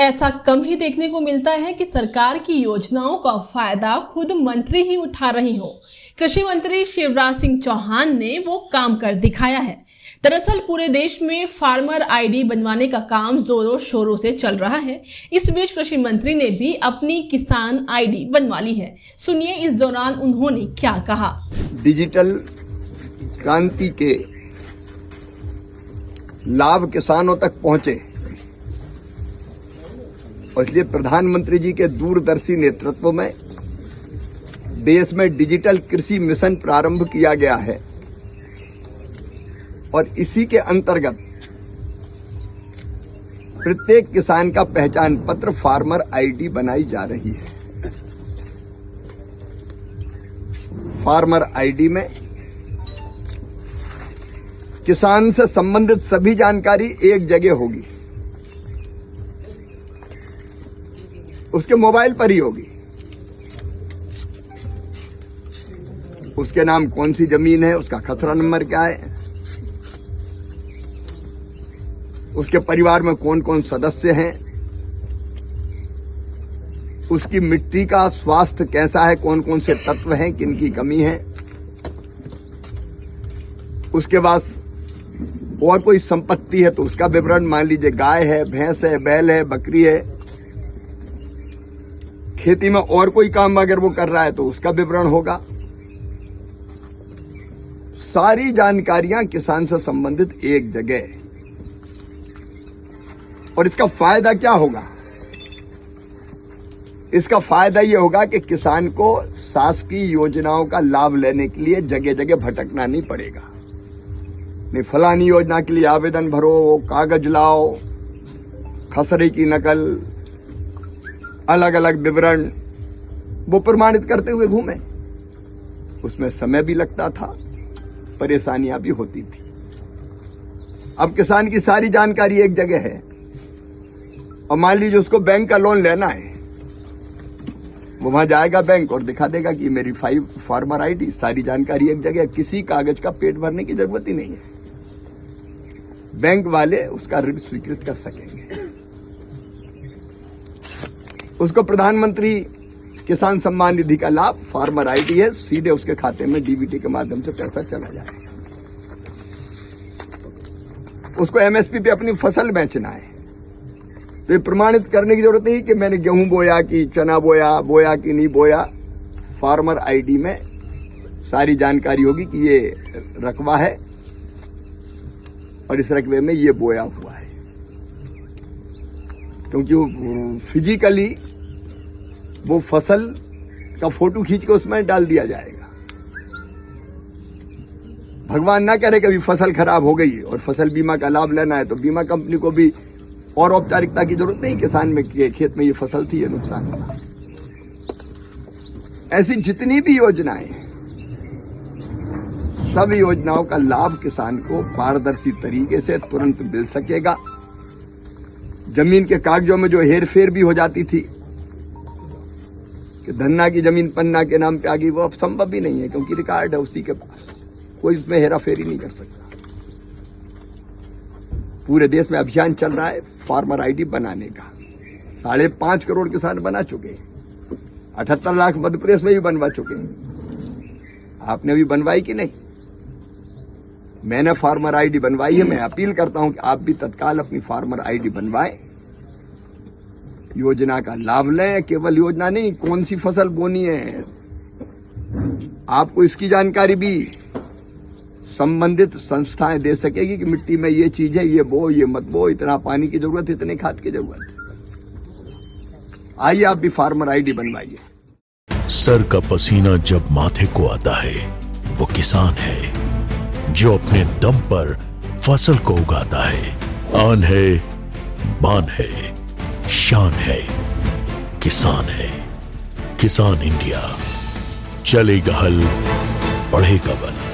ऐसा कम ही देखने को मिलता है कि सरकार की योजनाओं का फायदा खुद मंत्री ही उठा रही हो। कृषि मंत्री शिवराज सिंह चौहान ने वो काम कर दिखाया है। दरअसल पूरे देश में फार्मर आईडी बनवाने का काम जोरों शोरों से चल रहा है। इस बीच कृषि मंत्री ने भी अपनी किसान आईडी बनवा ली है। सुनिए इस दौरान उन्होंने क्या कहा। डिजिटल क्रांति के लाभ किसानों तक पहुंचे और इसलिए प्रधानमंत्री जी के दूरदर्शी नेतृत्व में देश में डिजिटल कृषि मिशन प्रारंभ किया गया है और इसी के अंतर्गत प्रत्येक किसान का पहचान पत्र फार्मर आईडी बनाई जा रही है। फार्मर आईडी में किसान से संबंधित सभी जानकारी एक जगह होगी, उसके मोबाइल पर ही होगी। उसके नाम कौन सी जमीन है, उसका खसरा नंबर क्या है, उसके परिवार में कौन कौन सदस्य हैं, उसकी मिट्टी का स्वास्थ्य कैसा है, कौन कौन से तत्व हैं, किन की कमी है। उसके बाद और कोई संपत्ति है तो उसका विवरण, मान लीजिए गाय है, भैंस है, बैल है, बकरी है। खेती में और कोई काम अगर वो कर रहा है तो उसका विवरण होगा। सारी जानकारियां किसान से संबंधित एक जगह। और इसका फायदा क्या होगा? इसका फायदा यह होगा कि किसान को शासकीय योजनाओं का लाभ लेने के लिए जगह जगह भटकना नहीं पड़ेगा। नहीं, फलानी योजना के लिए आवेदन भरो, कागज लाओ, खसरे की नकल, अलग अलग विवरण वो प्रमाणित करते हुए घूमे। उसमें समय भी लगता था, परेशानियां भी होती थी। अब किसान की सारी जानकारी एक जगह है और मान लीजिए उसको बैंक का लोन लेना है, वो वहां जाएगा बैंक और दिखा देगा कि मेरी फार्मर आईडी, सारी जानकारी एक जगह, किसी कागज का पेट भरने की जरूरत ही नहीं है। बैंक वाले उसका ऋण स्वीकृत कर सकेंगे। उसको प्रधानमंत्री किसान सम्मान निधि का लाभ, फार्मर आईडी है, सीधे उसके खाते में डीबीटी के माध्यम से पैसा चला जाएगा। उसको एमएसपी पे अपनी फसल बेचना है तो ये प्रमाणित करने की जरूरत नहीं कि मैंने गेहूं बोया कि चना बोया कि नहीं बोया। फार्मर आईडी में सारी जानकारी होगी कि ये रकबा है और इस रकबे में ये बोया हुआ है, क्योंकि वो फिजिकली वो फसल का फोटो खींच के उसमें डाल दिया जाएगा। भगवान ना करे कभी फसल खराब हो गई और फसल बीमा का लाभ लेना है तो बीमा कंपनी को भी और औपचारिकता की जरूरत नहीं। किसान में खेत में ये फसल थी, ये नुकसान हुआ। ऐसी जितनी भी योजनाएं, सब योजनाओं का लाभ किसान को पारदर्शी तरीके से तुरंत मिल सकेगा। जमीन के कागजों में जो हेरफेर भी हो जाती थी कि धन्ना की जमीन पन्ना के नाम पे आ गई, वो अब संभव भी नहीं है, क्योंकि रिकॉर्ड है उसी के पास, कोई उसमें हेराफेरी नहीं कर सकता। पूरे देश में अभियान चल रहा है फार्मर आईडी बनाने का। 5.5 करोड़ किसान बना चुके हैं। 78 लाख मध्य प्रदेश में भी बनवा चुके हैं। आपने भी बनवाई कि नहीं? मैंने फार्मर आईडी बनवाई है। मैं अपील करता हूं कि आप भी तत्काल अपनी फार्मर आईडी बनवाएं, योजना का लाभ लें। केवल योजना नहीं, कौन सी फसल बोनी है आपको इसकी जानकारी भी संबंधित संस्थाएं दे सकेगी कि मिट्टी में ये चीज है, ये बो, ये मत बो, इतना पानी की जरूरत, इतने खाद की जरूरत है। आइए आप भी फार्मर आईडी बनवाइए। सर का पसीना जब माथे को आता है वो किसान है जो अपने दम पर फसल को उगाता है। आन है, बान है, शान है, किसान है। किसान इंडिया, चलेगा हल, बढ़ेगा बल।